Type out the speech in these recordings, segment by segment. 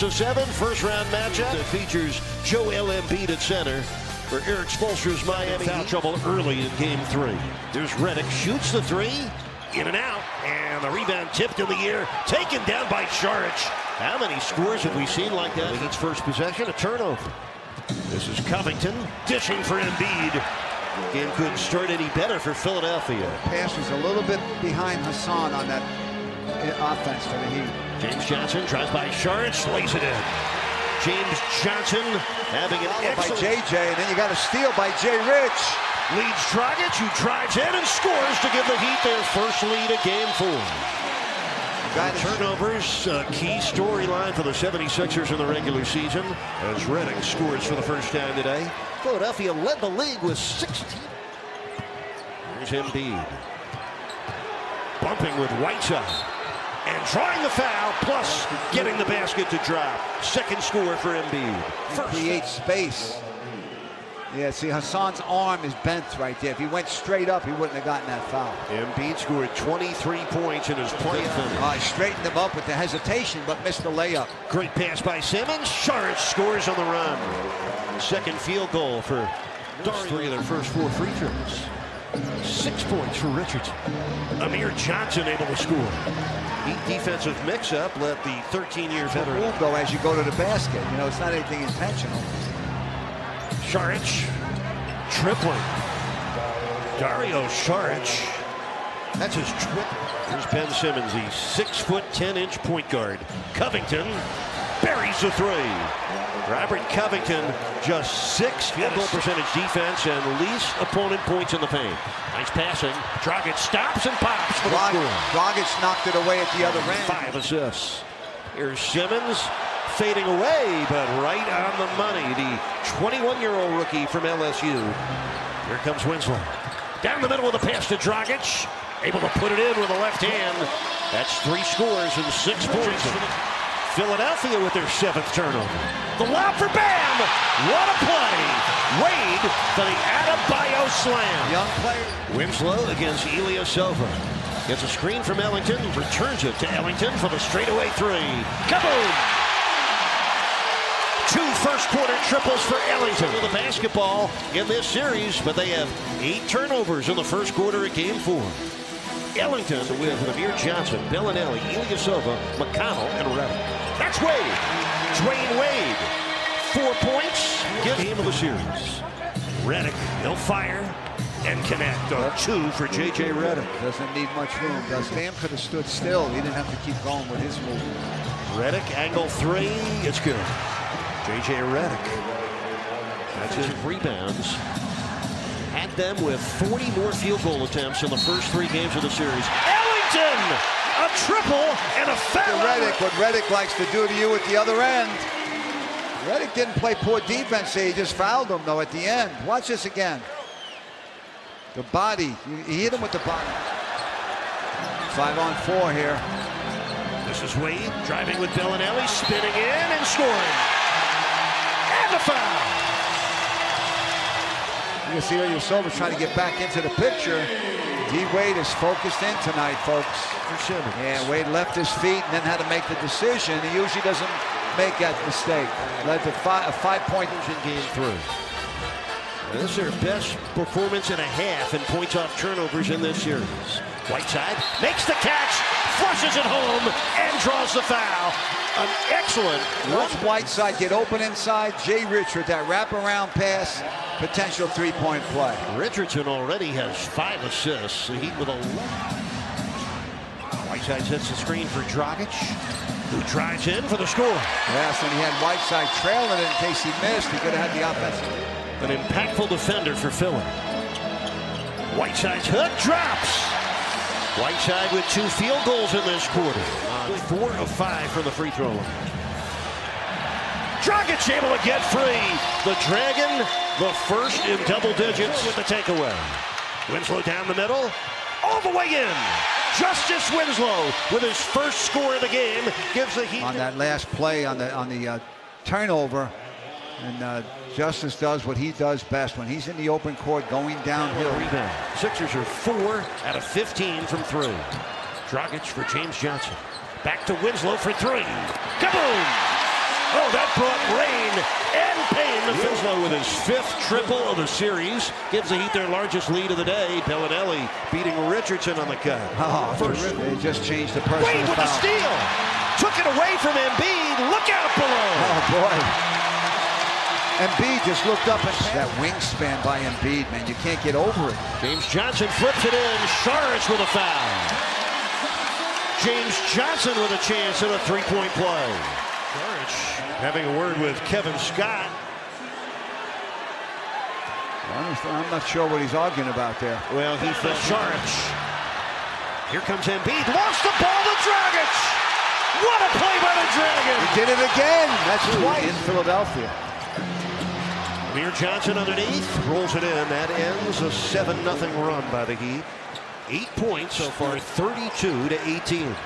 6-7 first-round matchup that features Joel Embiid at center for Eric Spoelstra's Miami. Foul trouble early in Game 3. There's Redick, shoots the three, in and out, and the rebound tipped in the air, taken down by Saric. How many scores have we seen like that? Heat's first possession, a turnover. This is Covington dishing for Embiid. Game couldn't start any better for Philadelphia. Pass was a little bit behind Hassan on that offense for the Heat. James Johnson tries by Saric, lays it in. James Johnson having an excellent by JJ, and then you got a steal by Jay Rich. Leads Dragic, who drives in and scores to give the Heat their first lead of Game 4. Turnovers, a key storyline for the 76ers in the regular season, as Redick scores for the first time today. Philadelphia led the league with 16. Here's Embiid. Bumping with Whiteside. And drawing the foul, plus getting the basket to drop. Second score for Embiid. Create space. Yeah, see, Hassan's arm is bent right there. If he went straight up, he wouldn't have gotten that foul. Embiid scored 23 points in his play finish. He straightened him up with the hesitation, but missed the layup. Great pass by Simmons. Saric scores on the run. Second field goal for Darius. 3 of their first 4 free throws. 6 points for Richardson. Amir Johnson able to score. Heat defensive mix-up let the 13-year veteran go as you go to the basket. You know, it's not anything intentional. Saric tripling. Dario Saric. That's his triple. Here's Ben Simmons, the 6'10" point guard. Covington buries the three. Robert Covington, just 6 field goal percentage defense and least opponent points in the paint. Nice passing. Dragic stops and pops for the score. Dragic knocked it away at the other end. 5 assists. Here's Simmons fading away, but right on the money. The 21-year-old rookie from LSU. Here comes Winslow. Down the middle with a pass to Dragic. Able to put it in with the left hand. That's 3 scores and 6 points. Philadelphia with their 7th turnover. The lob for Bam! What a play! Wade for the Adebayo slam. Young player. Winslow against Ilyasova. Gets a screen from Ellington, returns it to Ellington for the straightaway 3. Kaboom! 2 first-quarter triples for Ellington with the basketball in this series, but they have 8 turnovers in the first quarter of Game 4. Ellington with Amir Johnson, Bellinelli, Ilyasova, McConnell, and Redick. That's Wade. Dwayne Wade. 4 points. Game of the series. Redick, he'll fire and connect on 2 for J.J. Redick. Doesn't need much room. Bam could have stood still. He didn't have to keep going with his move. Redick, angle 3. It's good. J.J. Redick. That's his rebounds. Had them with 40 more field goal attempts in the first 3 games of the series. Ellington! A triple and a foul! Redick, what Redick likes to do to you at the other end. Redick didn't play poor defense here. He just fouled him, though, at the end. Watch this again. The body. He hit him with the body. 5-on-4 here. This is Wade driving with Bellinelli, spinning in and scoring. And the foul! You can see Ilyasova trying to get back into the picture. D-Wade is focused in tonight, folks. Yeah, Wade left his feet and then had to make the decision. He usually doesn't make that mistake. Led to a 5-point in Game 3. This is their best performance and a half in points off turnovers in this series. Whiteside makes the catch, flushes it home, and draws the foul. An excellent. Watch Whiteside get open inside. Jay Richard, that wraparound pass. Potential 3-point play. Richardson already has 5 assists. The Heat with 11. Whiteside sets the screen for Dragic, who drives in for the score. Yes, and he had Whiteside trailing it in case he missed. He could have had the offensive. An impactful defender for Philly. Whiteside's hook drops. Whiteside with 2 field goals in this quarter. 4 of 5 from the free throw line. Dragic able to get free. The Dragon, the first in double digits with the takeaway. Winslow down the middle, all the way in. Justice Winslow with his first score of the game gives the Heat. On that last play on the turnover, and Justice does what he does best when he's in the open court going downhill. Rebound. Sixers are 4 out of 15 from 3. Dragic for James Johnson. Back to Winslow for 3. Kaboom! Oh, that brought rain and pain to Winslow with his 5th triple of the series. Gives the Heat their largest lead of the day. Bellinelli beating Richardson on the cut. Oh, first. They just changed the person. Wade with the steal. Took it away from Embiid. Look out below. Oh, boy. Embiid just looked up and that wingspan by Embiid, man. You can't get over it. James Johnson flips it in. Saric with a foul. James Johnson with a chance at a three-point play. Saric having a word with Kevin Scott. I'm not sure what he's arguing about there. Well, he felt Saric. Here comes Embiid. Lost the ball to Dragic. What a play by the Dragon. He did it again. That's twice in Philadelphia. Amir Johnson underneath, rolls it in. That ends a 7-0 run by the Heat. 8 points so far, 32-18.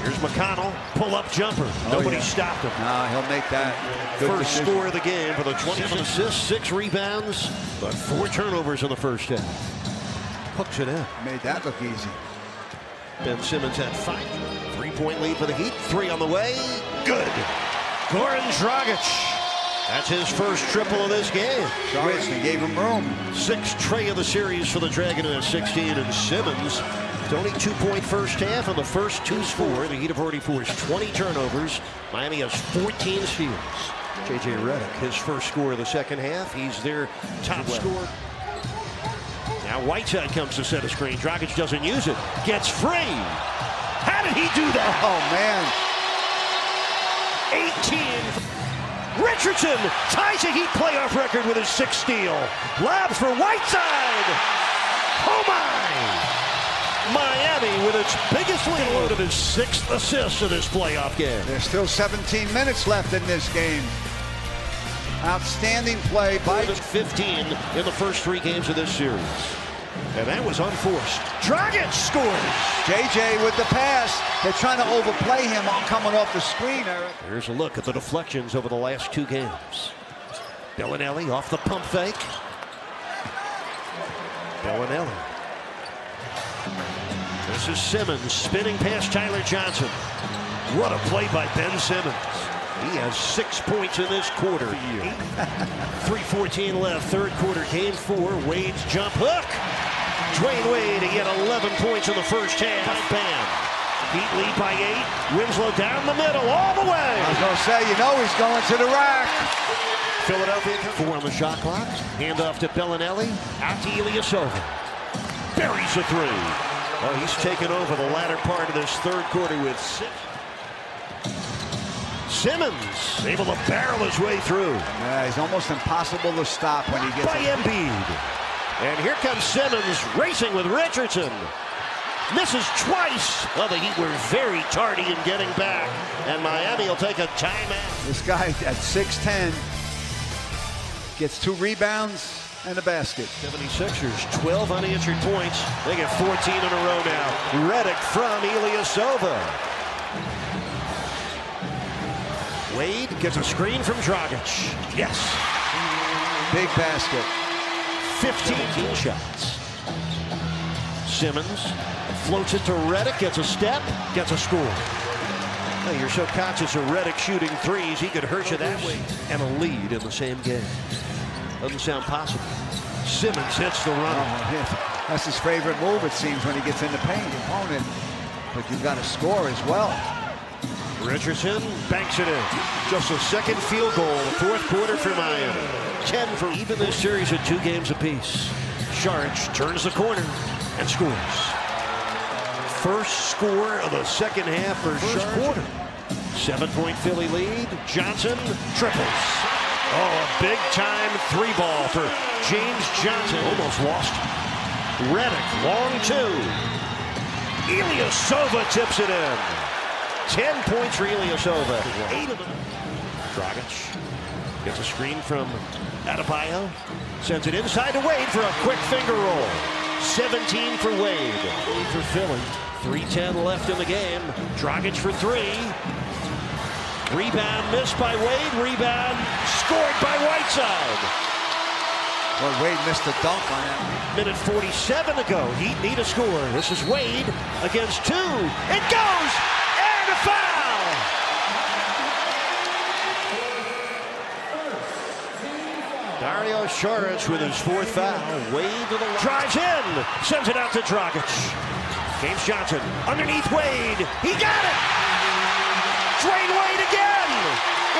Here's McConnell, pull-up jumper. Nobody stopped him. No, he'll make that. First score of the game for the 27 assists, 6 rebounds, but 4 turnovers in the first half. Hooks it in. Made that look easy. Ben Simmons had 5. 3-point lead for the Heat. 3 on the way. Good. Goran Dragic. That's his first triple of this game. Dragic gave him room. 6th tray of the series for the Dragon at 16. And Simmons, it's only 2-point first half, and the first 2 score. The Heat have already forced 20 turnovers. Miami has 14 steals. J.J. Redick, his first score of the second half. He's their top scorer. Now Whiteside comes to set a screen. Dragic doesn't use it. Gets free. How did he do that? Oh, man. 18. Richardson ties a Heat playoff record with his 6th steal. Lobs for Whiteside. Oh, my. Miami with its biggest lead of his 6th assist in this playoff game. There's still 17 minutes left in this game. Outstanding play by 15 in the first 3 games of this series. And that was unforced. Dragic scores. JJ with the pass. They're trying to overplay him coming off the screen, Eric. Here's a look at the deflections over the last 2 games. Bellinelli off the pump fake. Bellinelli. This is Simmons spinning past Tyler Johnson. What a play by Ben Simmons. He has 6 points in this quarter. 3:14 left, 3rd quarter, game 4. Wade's jump hook. Dwayne Wade, he had 11 points in the first half. Bam. Heat lead by 8. Winslow down the middle, all the way. I was going to say, you know he's going to the rack. Philadelphia 4 on the shot clock. Hand off to Bellinelli. Out to Ilyasova. Buries a 3. Oh, he's taken over the latter part of this 3rd quarter with 6. Simmons able to barrel his way through. Yeah, he's almost impossible to stop when he gets by Embiid. And here comes Simmons racing with Richardson. Misses twice. Well, the Heat were very tardy in getting back. And Miami will take a timeout. This guy at 6'10" gets 2 rebounds and a basket. 76ers, 12 unanswered points. They get 14 in a row now. Redick from Ilyasova. Wade gets a screen from Dragic. Yes. Big basket. 15 shots. Simmons floats it to Redick, gets a step, gets a score. Well, you're so conscious of Redick shooting 3s, he could hurt you that way. And a lead in the same game. Doesn't sound possible. Simmons hits the run. Oh, that's his favorite move, it seems, when he gets in the paint. Opponent. But you've got to score as well. Richardson banks it in. Just a 2nd field goal, the 4th quarter for Miami. 10 for even this series at 2 games apiece. Saric turns the corner and scores. First score of the 2nd half for first quarter. 7-point Philly lead. Johnson triples. Oh, a big-time 3-ball for James Johnson. Almost lost. Redick, long 2. Ilyasova tips it in. 10 points for Ilyasova. 8 of them. Dragic gets a screen from Adebayo. Sends it inside to Wade for a quick finger roll. 17 for Wade. 8 for Philly. 3:10 left in the game. Dragic for 3. Rebound missed by Wade. Rebound scored by Whiteside. Well, Wade missed the dunk on that. Minute 47 to go. Heat need a score. This is Wade against 2. It goes! And a foul! Dario Saric with his fourth foul. Wade to the line. Drives in. Sends it out to Dragic. James Johnson underneath Wade. He got it. Dwayne Wade again.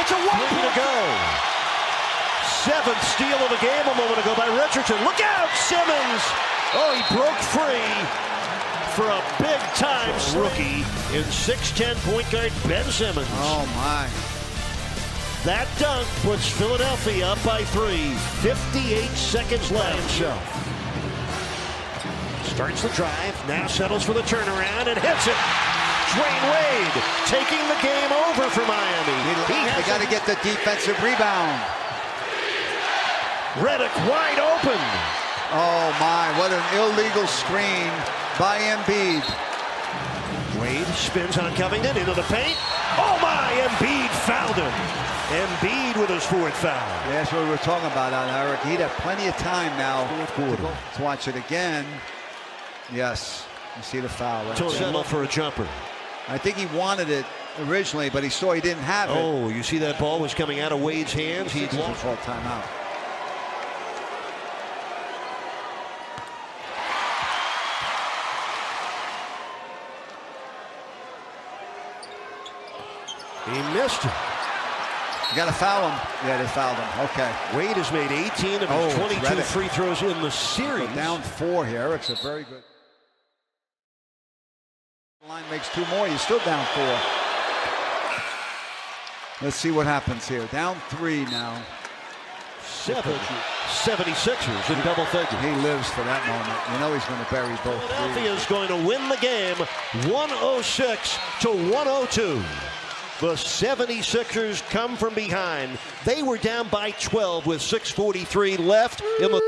It's a 1 to go. Seventh steal of the game a moment ago by Richardson. Look out, Simmons. Oh, he broke free for a big-time rookie in 6'10" point guard Ben Simmons. Oh, my. That dunk puts Philadelphia up by 3. 58 seconds left. Himself. Starts the drive, now settles for the turnaround and hits it. Dwayne Wade taking the game over for Miami. They got to get the defensive rebound. Redick wide open. Oh, my. What an illegal screen by Embiid. Wade spins on Covington into the paint. Oh, my. Embiid fouled him. Embiid with his fourth foul. Yeah, that's what we were talking about, Eric. He'd have plenty of time now to watch it again. Yes, you see the foul. Right? To settle for a jumper. I think he wanted it originally, but he saw he didn't have it. Oh, you see that ball was coming out of Wade's hands. He'd lost. Full timeout. He missed it. You got to foul him. Yeah, they fouled him. Okay. Wade has made 18 of his 22 Redick. free throws in the series. So down 4 here. Eric's a very good. Line makes 2 more. You're still down 4. Let's see what happens here. Down 3 now. 76ers in double figures. He lives for that moment. You know he's going to bury both. Philadelphia is going to win the game 106 to 102. The 76ers come from behind. They were down by 12 with 6:43 left in the